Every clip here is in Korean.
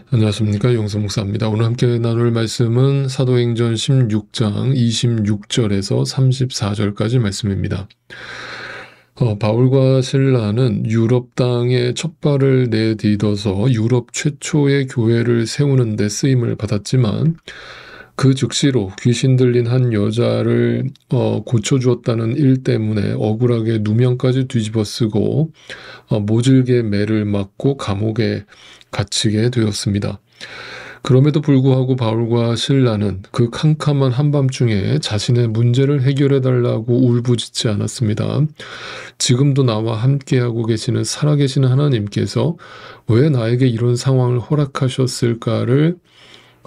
안녕하십니까, 용서 목사입니다. 오늘 함께 나눌 말씀은 사도행전 16장 26절에서 34절까지 말씀입니다. 바울과 실라는 유럽 땅에 첫 발을 내딛어서 유럽 최초의 교회를 세우는 데 쓰임을 받았지만 그 즉시로 귀신 들린 한 여자를 고쳐주었다는 일 때문에 억울하게 누명까지 뒤집어 쓰고 모질게 매를 맞고 감옥에 갇히게 되었습니다. 그럼에도 불구하고 바울과 실라는 그 캄캄한 한밤중에 자신의 문제를 해결해달라고 울부짖지 않았습니다. 지금도 나와 함께하고 계시는 살아계시는 하나님께서 왜 나에게 이런 상황을 허락하셨을까를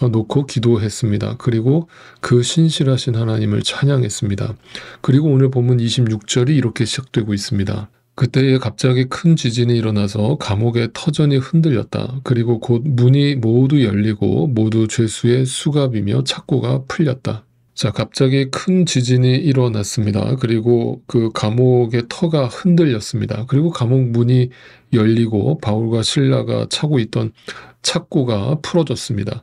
놓고 기도했습니다. 그리고 그 신실하신 하나님을 찬양했습니다. 그리고 오늘 본문 26절이 이렇게 시작되고 있습니다. 그때에 갑자기 큰 지진이 일어나서 감옥의 터전이 흔들렸다. 그리고 곧 문이 모두 열리고 모두 죄수의 수갑이며 착고가 풀렸다. 자, 갑자기 큰 지진이 일어났습니다. 그리고 그 감옥의 터가 흔들렸습니다. 그리고 감옥 문이 열리고 바울과 실라가 차고 있던 착고가 풀어졌습니다.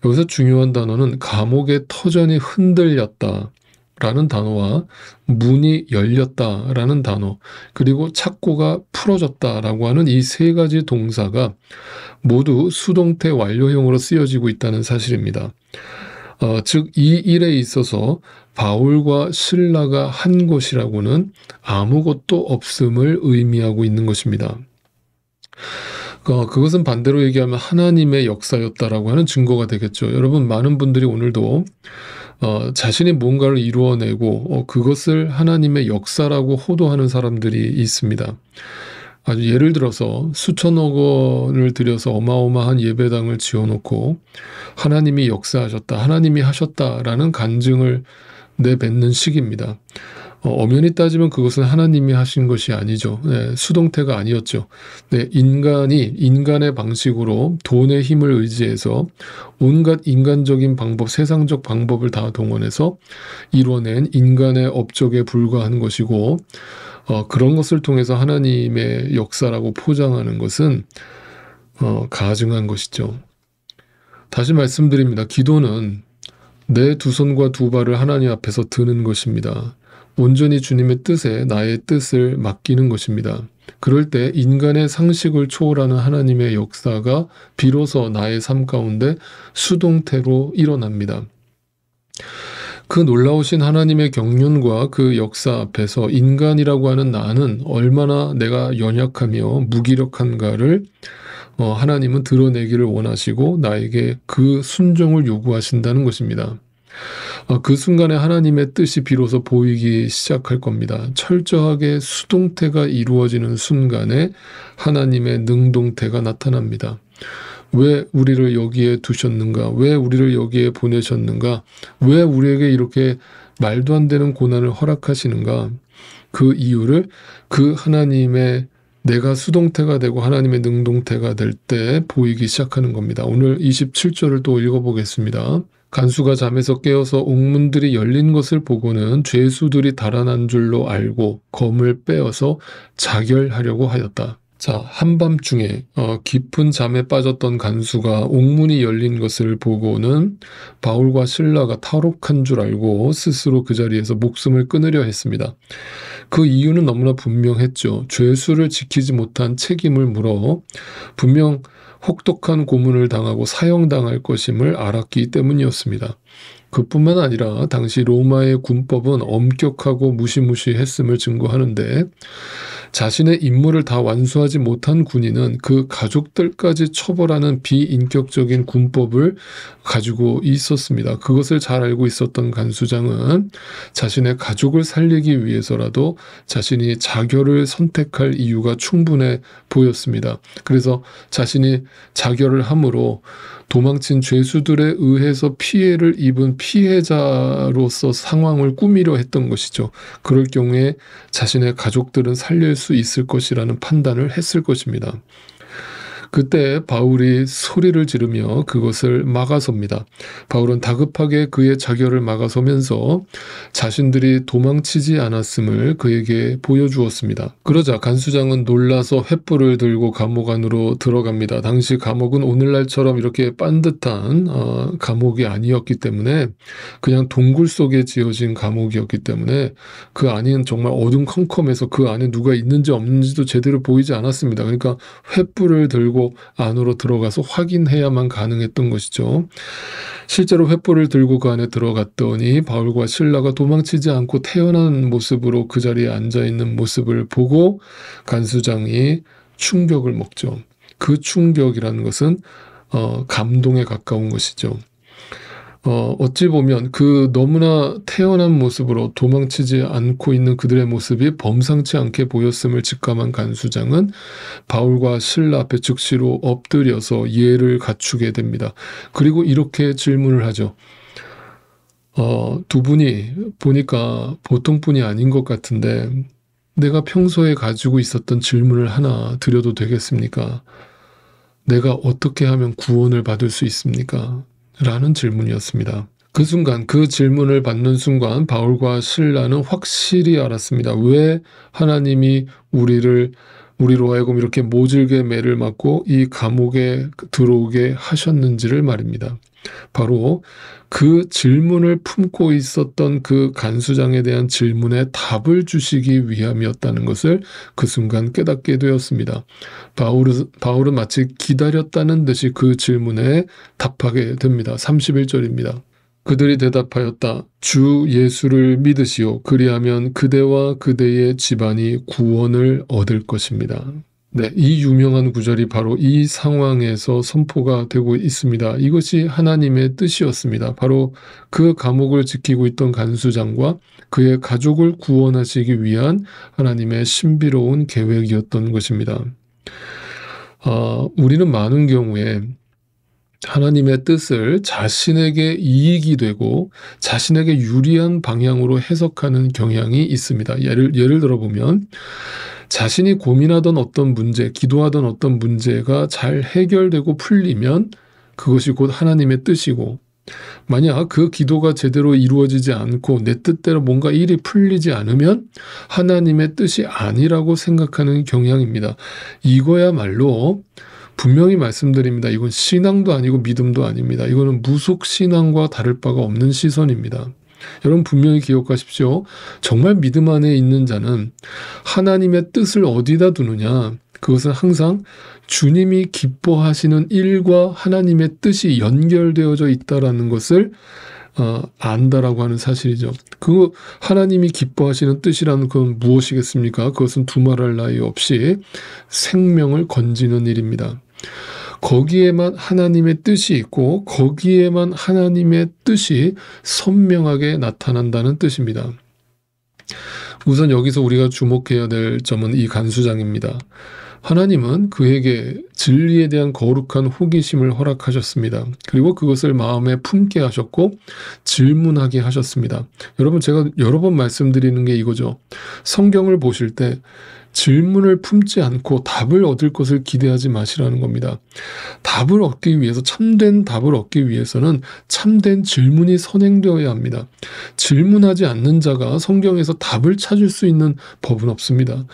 여기서 중요한 단어는 감옥의 터전이 흔들렸다 라는 단어와 문이 열렸다라는 단어, 그리고 착고가 풀어졌다라고 하는 이 세 가지 동사가 모두 수동태 완료형으로 쓰여지고 있다는 사실입니다. 즉 이 일에 있어서 바울과 실라가 한 것이라고는 아무것도 없음을 의미하고 있는 것입니다. 그것은 반대로 얘기하면 하나님의 역사였다라고 하는 증거가 되겠죠. 여러분, 많은 분들이 오늘도 자신이 뭔가를 이루어내고 그것을 하나님의 역사라고 호도하는 사람들이 있습니다. 아주 예를 들어서 수천억 원을 들여서 어마어마한 예배당을 지어놓고 하나님이 역사하셨다, 하나님이 하셨다라는 간증을 내뱉는 식입니다. 엄연히 따지면 그것은 하나님이 하신 것이 아니죠. 네, 수동태가 아니었죠. 네, 인간이 인간의 방식으로 돈의 힘을 의지해서 온갖 인간적인 방법, 세상적 방법을 다 동원해서 이뤄낸 인간의 업적에 불과한 것이고, 그런 것을 통해서 하나님의 역사라고 포장하는 것은 가증한 것이죠. 다시 말씀드립니다. 기도는 내 두 손과 두 발을 하나님 앞에서 드는 것입니다. 온전히 주님의 뜻에 나의 뜻을 맡기는 것입니다. 그럴 때 인간의 상식을 초월하는 하나님의 역사가 비로소 나의 삶 가운데 수동태로 일어납니다. 그 놀라우신 하나님의 경륜과 그 역사 앞에서 인간이라고 하는 나는 얼마나 내가 연약하며 무기력한가를 하나님은 드러내기를 원하시고 나에게 그 순종을 요구하신다는 것입니다. 그 순간에 하나님의 뜻이 비로소 보이기 시작할 겁니다. 철저하게 수동태가 이루어지는 순간에 하나님의 능동태가 나타납니다. 왜 우리를 여기에 두셨는가? 왜 우리를 여기에 보내셨는가? 왜 우리에게 이렇게 말도 안 되는 고난을 허락하시는가? 그 이유를 그 하나님의 내가 수동태가 되고 하나님의 능동태가 될 때 보이기 시작하는 겁니다. 오늘 27절을 또 읽어보겠습니다. 간수가 잠에서 깨어서 옥문들이 열린 것을 보고는 죄수들이 달아난 줄로 알고 검을 빼어서 자결하려고 하였다. 자, 한밤중에 깊은 잠에 빠졌던 간수가 옥문이 열린 것을 보고는 바울과 실라가 탈옥한 줄 알고 스스로 그 자리에서 목숨을 끊으려 했습니다. 그 이유는 너무나 분명했죠. 죄수를 지키지 못한 책임을 물어 분명 혹독한 고문을 당하고 사형당할 것임을 알았기 때문이었습니다. 그뿐만 아니라 당시 로마의 군법은 엄격하고 무시무시했음을 증거하는데 자신의 임무를 다 완수하지 못한 군인은 그 가족들까지 처벌하는 비인격적인 군법을 가지고 있었습니다. 그것을 잘 알고 있었던 간수장은 자신의 가족을 살리기 위해서라도 자신이 자결을 선택할 이유가 충분해 보였습니다. 그래서 자신이 자결을 함으로 도망친 죄수들에 의해서 피해를 입은 피해자로서 상황을 꾸미려 했던 것이죠. 그럴 경우에 자신의 가족들은 살릴 수 있을 것이라는 판단을 했을 것입니다. 그때 바울이 소리를 지르며 그것을 막아섭니다. 바울은 다급하게 그의 자결을 막아서면서 자신들이 도망치지 않았음을 그에게 보여주었습니다. 그러자 간수장은 놀라서 횃불을 들고 감옥 안으로 들어갑니다. 당시 감옥은 오늘날처럼 이렇게 반듯한 감옥이 아니었기 때문에 그냥 동굴 속에 지어진 감옥이었기 때문에 그 안은 정말 어둠컴컴해서 그 안에 누가 있는지 없는지도 제대로 보이지 않았습니다. 그러니까 횃불을 들고 안으로 들어가서 확인해야만 가능했던 것이죠. 실제로 횃불을 들고 그 안에 들어갔더니 바울과 실라가 도망치지 않고 태어난 모습으로 그 자리에 앉아있는 모습을 보고 간수장이 충격을 먹죠. 그 충격이라는 것은 감동에 가까운 것이죠. 어찌 보면 그 너무나 태어난 모습으로 도망치지 않고 있는 그들의 모습이 범상치 않게 보였음을 직감한 간수장은 바울과 실라 앞에 즉시로 엎드려서 예를 갖추게 됩니다. 그리고 이렇게 질문을 하죠. 두 분이 보니까 보통 분이 아닌 것 같은데 내가 평소에 가지고 있었던 질문을 하나 드려도 되겠습니까? 내가 어떻게 하면 구원을 받을 수 있습니까? 라는 질문이었습니다. 그 순간, 그 질문을 받는 순간 바울과 실라는 확실히 알았습니다. 왜 하나님이 우리로 하여금 이렇게 모질게 매를 맞고 이 감옥에 들어오게 하셨는지를 말입니다. 바로 그 질문을 품고 있었던 그 간수장에 대한 질문에 답을 주시기 위함이었다는 것을 그 순간 깨닫게 되었습니다. 바울은 마치 기다렸다는 듯이 그 질문에 답하게 됩니다. 31절입니다. 그들이 대답하였다. 주 예수를 믿으시오. 그리하면 그대와 그대의 집안이 구원을 얻을 것입니다. 네, 이 유명한 구절이 바로 이 상황에서 선포가 되고 있습니다. 이것이 하나님의 뜻이었습니다. 바로 그 감옥을 지키고 있던 간수장과 그의 가족을 구원하시기 위한 하나님의 신비로운 계획이었던 것입니다. 우리는 많은 경우에 하나님의 뜻을 자신에게 이익이 되고 자신에게 유리한 방향으로 해석하는 경향이 있습니다. 예를 들어보면 자신이 고민하던 어떤 문제, 기도하던 어떤 문제가 잘 해결되고 풀리면 그것이 곧 하나님의 뜻이고, 만약 그 기도가 제대로 이루어지지 않고 내 뜻대로 뭔가 일이 풀리지 않으면 하나님의 뜻이 아니라고 생각하는 경향입니다. 이거야말로 분명히 말씀드립니다. 이건 신앙도 아니고 믿음도 아닙니다. 이거는 무속신앙과 다를 바가 없는 시선입니다. 여러분 분명히 기억하십시오. 정말 믿음 안에 있는 자는 하나님의 뜻을 어디다 두느냐? 그것은 항상 주님이 기뻐하시는 일과 하나님의 뜻이 연결되어져 있다라는 것을 안다라고 하는 사실이죠. 그 하나님이 기뻐하시는 뜻이라는 건 무엇이겠습니까? 그것은 두말할 나위 없이 생명을 건지는 일입니다. 거기에만 하나님의 뜻이 있고 거기에만 하나님의 뜻이 선명하게 나타난다는 뜻입니다. 우선 여기서 우리가 주목해야 될 점은 이 간수장입니다. 하나님은 그에게 진리에 대한 거룩한 호기심을 허락하셨습니다. 그리고 그것을 마음에 품게 하셨고 질문하게 하셨습니다. 여러분, 제가 여러 번 말씀드리는 게 이거죠. 성경을 보실 때 질문을 품지 않고 답을 얻을 것을 기대하지 마시라는 겁니다. 답을 얻기 위해서, 참된 답을 얻기 위해서는 참된 질문이 선행되어야 합니다. 질문하지 않는 자가 성경에서 답을 찾을 수 있는 법은 없습니다.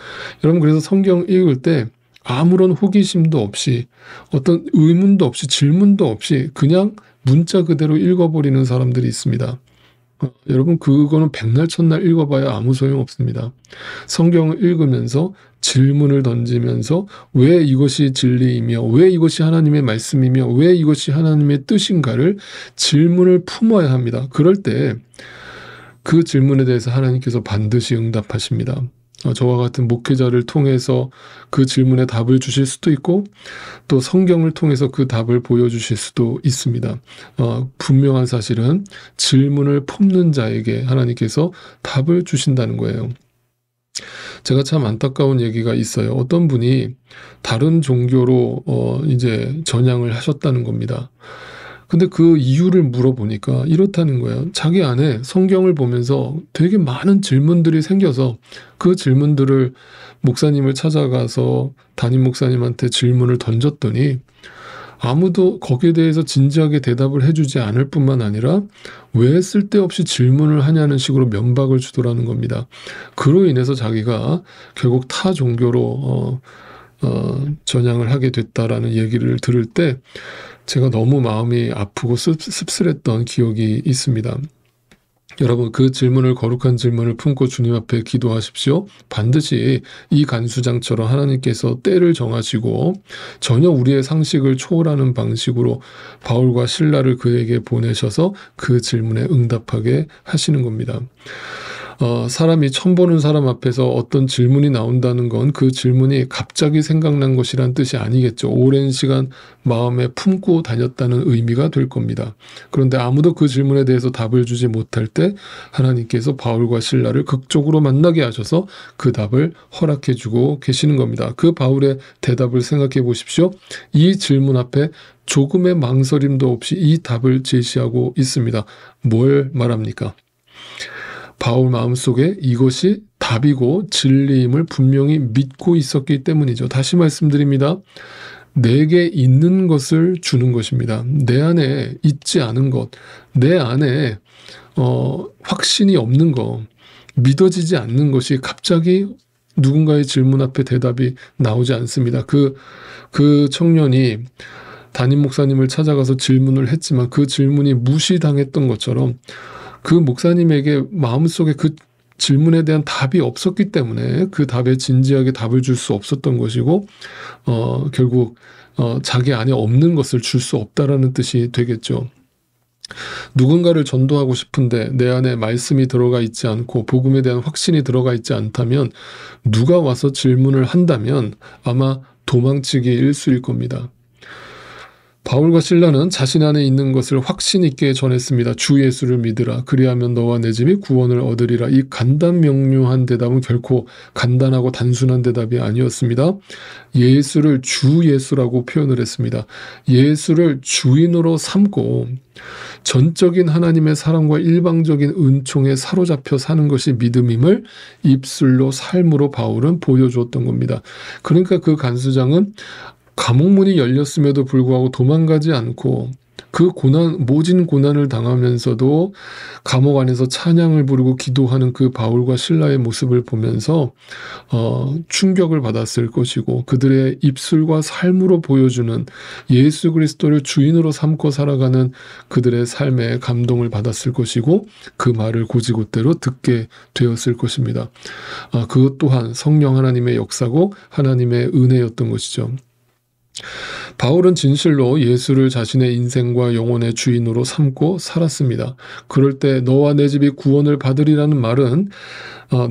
여러분, 그래서 성경 읽을 때 아무런 호기심도 없이, 어떤 의문도 없이, 질문도 없이 그냥 문자 그대로 읽어버리는 사람들이 있습니다. 여러분, 그거는 백날 첫날 읽어봐야 아무 소용없습니다. 성경을 읽으면서 질문을 던지면서 왜 이것이 진리이며 왜 이것이 하나님의 말씀이며 왜 이것이 하나님의 뜻인가를 질문을 품어야 합니다. 그럴 때 그 질문에 대해서 하나님께서 반드시 응답하십니다. 저와 같은 목회자를 통해서 그 질문에 답을 주실 수도 있고 또 성경을 통해서 그 답을 보여주실 수도 있습니다. 분명한 사실은 질문을 품는 자에게 하나님께서 답을 주신다는 거예요. 제가 참 안타까운 얘기가 있어요. 어떤 분이 다른 종교로 이제 전향을 하셨다는 겁니다. 근데 그 이유를 물어보니까 이렇다는 거예요. 자기 안에 성경을 보면서 되게 많은 질문들이 생겨서 그 질문들을 목사님을 찾아가서 담임 목사님한테 질문을 던졌더니 아무도 거기에 대해서 진지하게 대답을 해주지 않을 뿐만 아니라 왜 쓸데없이 질문을 하냐는 식으로 면박을 주더라는 겁니다. 그로 인해서 자기가 결국 타 종교로 전향을 하게 됐다라는 얘기를 들을 때 제가 너무 마음이 아프고 씁쓸했던 기억이 있습니다. 여러분, 그 질문을, 거룩한 질문을 품고 주님 앞에 기도하십시오. 반드시 이 간수장처럼 하나님께서 때를 정하시고 전혀 우리의 상식을 초월하는 방식으로 바울과 실라를 그에게 보내셔서 그 질문에 응답하게 하시는 겁니다. 사람이 처음 보는 사람 앞에서 어떤 질문이 나온다는 건 그 질문이 갑자기 생각난 것이란 뜻이 아니겠죠. 오랜 시간 마음에 품고 다녔다는 의미가 될 겁니다. 그런데 아무도 그 질문에 대해서 답을 주지 못할 때 하나님께서 바울과 실라를 극적으로 만나게 하셔서 그 답을 허락해 주고 계시는 겁니다. 그 바울의 대답을 생각해 보십시오. 이 질문 앞에 조금의 망설임도 없이 이 답을 제시하고 있습니다. 뭘 말합니까? 바울 마음속에 이것이 답이고 진리임을 분명히 믿고 있었기 때문이죠. 다시 말씀드립니다. 내게 있는 것을 주는 것입니다. 내 안에 있지 않은 것, 내 안에 확신이 없는 것, 믿어지지 않는 것이 갑자기 누군가의 질문 앞에 대답이 나오지 않습니다. 그 청년이 담임 목사님을 찾아가서 질문을 했지만 그 질문이 무시당했던 것처럼 그 목사님에게 마음속에 그 질문에 대한 답이 없었기 때문에 그 답에 진지하게 답을 줄 수 없었던 것이고 결국 자기 안에 없는 것을 줄 수 없다라는 뜻이 되겠죠. 누군가를 전도하고 싶은데 내 안에 말씀이 들어가 있지 않고 복음에 대한 확신이 들어가 있지 않다면 누가 와서 질문을 한다면 아마 도망치기 일쑤일 겁니다. 바울과 실라는 자신 안에 있는 것을 확신 있게 전했습니다. 주 예수를 믿으라. 그리하면 너와 내 집이 구원을 얻으리라. 이 간단명료한 대답은 결코 간단하고 단순한 대답이 아니었습니다. 예수를 주 예수라고 표현을 했습니다. 예수를 주인으로 삼고 전적인 하나님의 사랑과 일방적인 은총에 사로잡혀 사는 것이 믿음임을 입술로 삶으로 바울은 보여주었던 겁니다. 그러니까 그 간수장은 감옥문이 열렸음에도 불구하고 도망가지 않고 그 모진 고난을 당하면서도 감옥 안에서 찬양을 부르고 기도하는 그 바울과 실라의 모습을 보면서 충격을 받았을 것이고 그들의 입술과 삶으로 보여주는 예수 그리스도를 주인으로 삼고 살아가는 그들의 삶에 감동을 받았을 것이고 그 말을 곧이곧대로 듣게 되었을 것입니다. 그것 또한 성령 하나님의 역사고 하나님의 은혜였던 것이죠. 바울은 진실로 예수를 자신의 인생과 영혼의 주인으로 삼고 살았습니다. 그럴 때 너와 내 집이 구원을 받으리라는 말은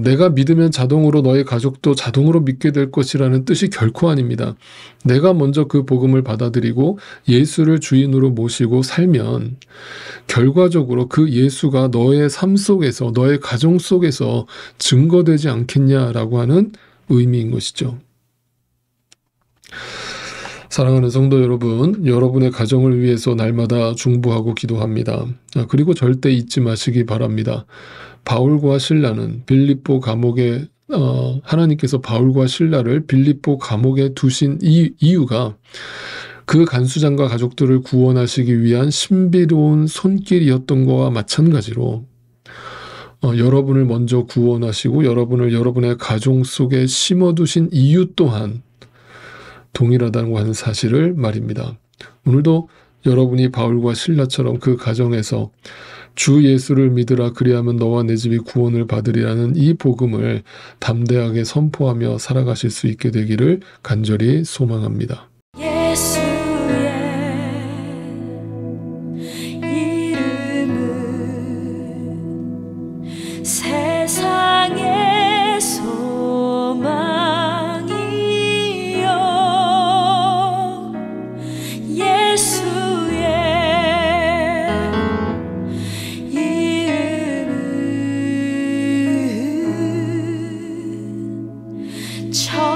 내가 믿으면 자동으로 너의 가족도 자동으로 믿게 될 것이라는 뜻이 결코 아닙니다. 내가 먼저 그 복음을 받아들이고 예수를 주인으로 모시고 살면 결과적으로 그 예수가 너의 삶 속에서 너의 가정 속에서 증거되지 않겠냐라고 하는 의미인 것이죠. 사랑하는 성도 여러분, 여러분의 가정을 위해서 날마다 중보하고 기도합니다. 그리고 절대 잊지 마시기 바랍니다. 바울과 실라는 빌립보 감옥에 하나님께서 바울과 실라를 빌립보 감옥에 두신 이유가 그 간수장과 가족들을 구원하시기 위한 신비로운 손길이었던 것과 마찬가지로 여러분을 먼저 구원하시고 여러분을 여러분의 가정 속에 심어두신 이유 또한 동일하다고 하는 사실을 말입니다. 오늘도 여러분이 바울과 실라처럼 그 가정에서 주 예수를 믿으라 그리하면 너와 내 집이 구원을 받으리라는 이 복음을 담대하게 선포하며 살아가실 수 있게 되기를 간절히 소망합니다. 저